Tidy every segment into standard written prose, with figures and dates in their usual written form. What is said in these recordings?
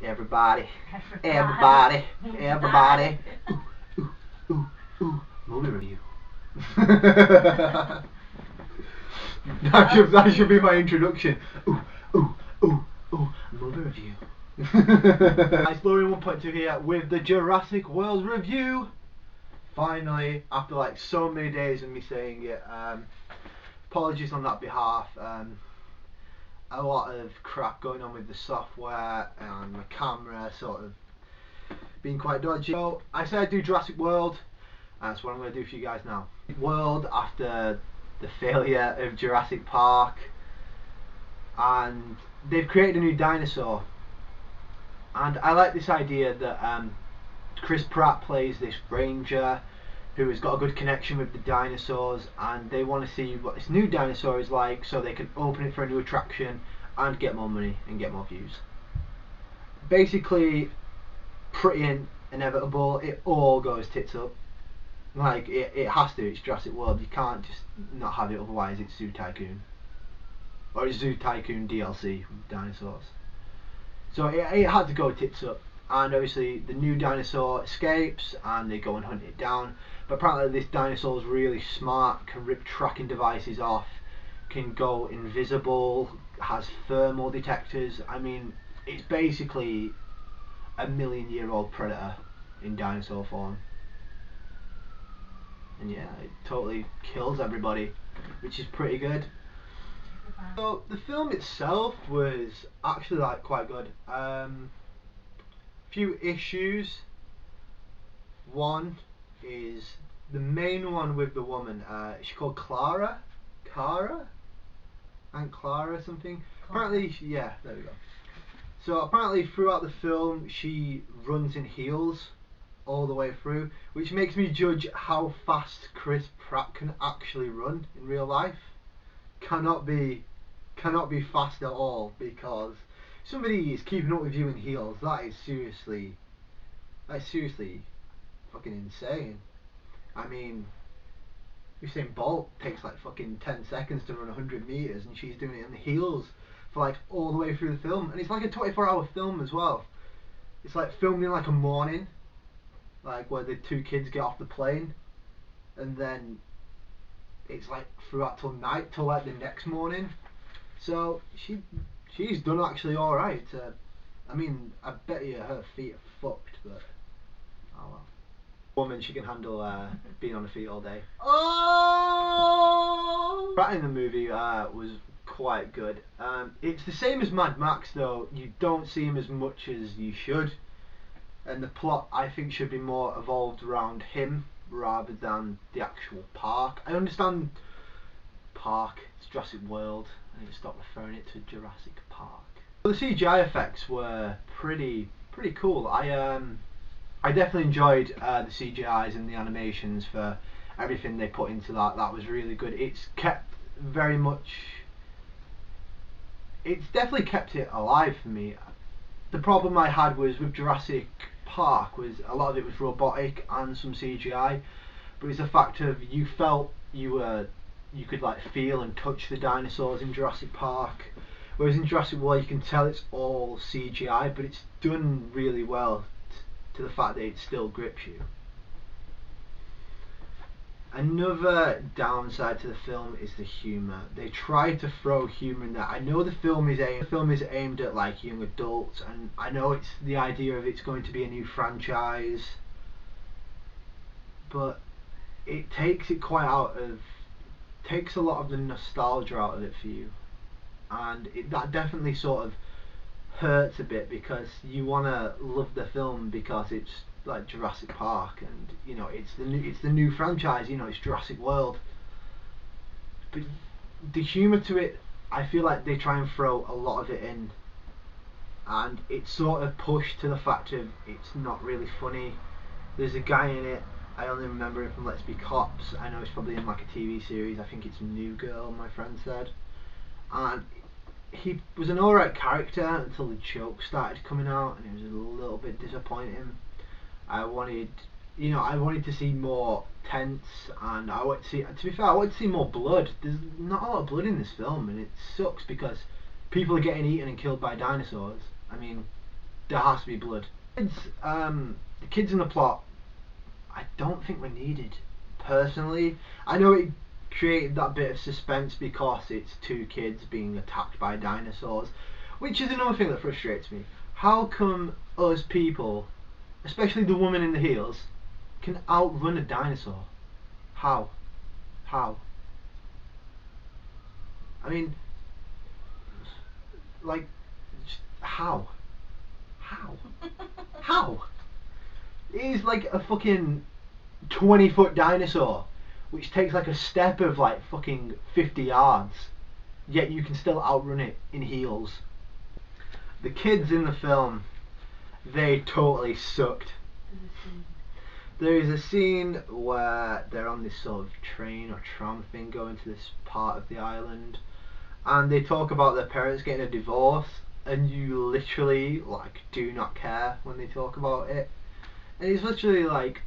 Everybody, everybody, everybody. Ooh, ooh, ooh, movie review. That should be my introduction. Ooh, ooh, ooh, ooh, movie review. Exploring 1.2 here with the Jurassic World review. Finally, after like so many days of me saying it, apologies on that behalf. A lot of crap going on with the software and my camera sort of being quite dodgy. So I said I'd do Jurassic World. That's what I'm going to do for you guys now. World after the failure of Jurassic Park, and they've created a new dinosaur. And I like this idea that Chris Pratt plays this ranger who has got a good connection with the dinosaurs, and they want to see what this new dinosaur is like so they can open it for a new attraction and get more money and get more views. Basically, pretty inevitable. It all goes tits up. Like, it has to. It's Jurassic World. You can't just not have it, otherwise it's Zoo Tycoon. Or it's Zoo Tycoon DLC with dinosaurs. So it had to go tits up. And obviously the new dinosaur escapes and they go and hunt it down. But apparently this dinosaur is really smart, can rip tracking devices off, can go invisible, has thermal detectors. I mean, it's basically a million-year-old predator in dinosaur form. And yeah, it totally kills everybody, which is pretty good. So the film itself was actually like quite good. Few issues. One is the main one with the woman. She's called Clara, Aunt Clara or something. Apparently, yeah, there we go. So apparently throughout the film she runs in heels all the way through, which makes me judge how fast Chris Pratt can actually run in real life. Cannot be fast at all, because somebody is keeping up with you in heels. That is seriously fucking insane. I mean, Usain Bolt takes like fucking 10 seconds to run 100 meters, and she's doing it in the heels for like all the way through the film. And it's like a 24-hour film as well. It's like filmed in like a morning, like where the two kids get off the plane, and then it's like throughout till night, till like the next morning. So she's done actually alright. I mean, I bet you her feet are fucked, but oh well. Woman, she can handle being on her feet all day. Oh! Pratt in the movie was quite good. It's the same as Mad Max though. You don't see him as much as you should, and the plot I think should be more evolved around him rather than the actual park. I understand park, it's Jurassic World. I need to stop referring it to Jurassic Park. The CGI effects were pretty cool. I definitely enjoyed the CGIs and the animations for everything they put into that. That was really good. It's definitely kept it alive for me. The problem I had was with Jurassic Park was a lot of it was robotic and some CGI, but it's the fact of you felt you could like feel and touch the dinosaurs in Jurassic Park, whereas in Jurassic World you can tell it's all CGI, but it's done really well to the fact that it still grips you. Another downside to the film is the humour. They try to throw humour in there. I know the film is aimed at like young adults, and I know it's the idea of it's going to be a new franchise, but it takes a lot of the nostalgia out of it for you, and that definitely sort of hurts a bit, because you want to love the film because it's like Jurassic Park, and you know it's the new franchise. You know, it's Jurassic World, but the humour to it, I feel like they try and throw a lot of it in, and it's sort of pushed to the fact of it's not really funny. There's a guy in it, I only remember him from Let's Be Cops. I know he's probably in like a TV series. I think it's New Girl, my friend said. And he was an alright character until the jokes started coming out, and it was a little bit disappointing. I wanted to see more tense, and to be fair, I wanted to see more blood. There's not a lot of blood in this film, and it sucks because people are getting eaten and killed by dinosaurs. I mean, There has to be blood. The kids in the plot, I don't think were needed. Personally, I know it created that bit of suspense because it's two kids being attacked by dinosaurs, which is another thing that frustrates me. How come us people, especially the woman in the heels, can outrun a dinosaur? How? How? I mean, like, how? How? How? It is like a fucking 20-foot dinosaur, which takes like a step of like fucking 50 yards, yet you can still outrun it in heels. The kids in the film, they totally sucked. There is a scene where they're on this sort of train or tram thing going to this part of the island, and they talk about their parents getting a divorce, and you literally like do not care when they talk about it. And it's literally like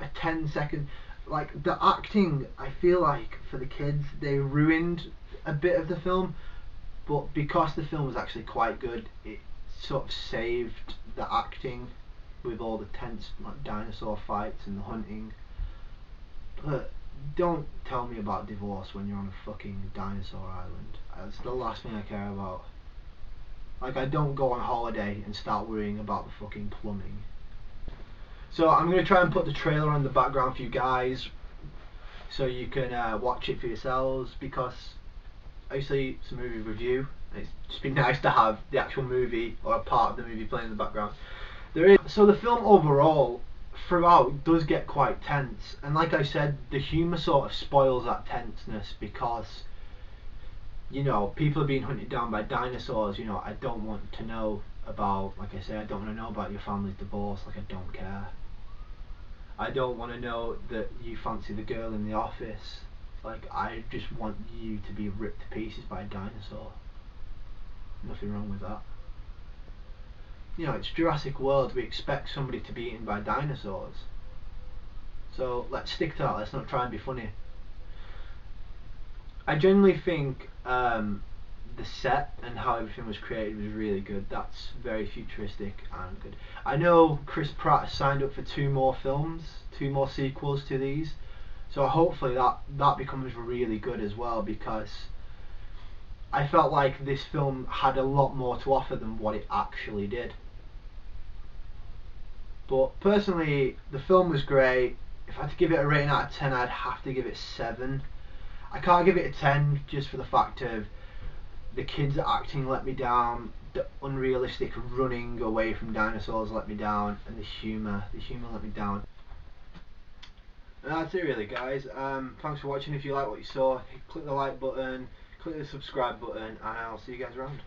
a 10-second, like the acting, I feel like for the kids they ruined a bit of the film, but because the film was actually quite good, it sort of saved the acting with all the tense like dinosaur fights and the hunting. But don't tell me about divorce when you're on a fucking dinosaur island. That's the last thing I care about. Like, I don't go on holiday and start worrying about the fucking plumbing. So I'm going to try and put the trailer on the background for you guys so you can watch it for yourselves, because obviously it's a movie review. It's just been nice to have the actual movie or a part of the movie playing in the background. So the film overall throughout does get quite tense, and like I said, the humour sort of spoils that tenseness because, you know, people are being hunted down by dinosaurs. You know, I don't want to know about, like I say, I don't want to know about your family's divorce. Like, I don't care. I don't want to know that you fancy the girl in the office. Like, I just want you to be ripped to pieces by a dinosaur. Nothing wrong with that. You know, it's Jurassic World. We expect somebody to be eaten by dinosaurs. So let's stick to that. Let's not try and be funny. I genuinely think the set and how everything was created was really good. That's very futuristic and good. I know Chris Pratt has signed up for 2 more films, 2 more sequels to these. So hopefully that becomes really good as well, because I felt like this film had a lot more to offer than what it actually did. But personally, the film was great. If I had to give it a rating out of 10, I'd have to give it 7. I can't give it a 10 just for the fact of the kids acting let me down, the unrealistic running away from dinosaurs let me down, and the humour let me down. And that's it really, guys. Thanks for watching. If you like what you saw, click the like button, click the subscribe button, and I'll see you guys around.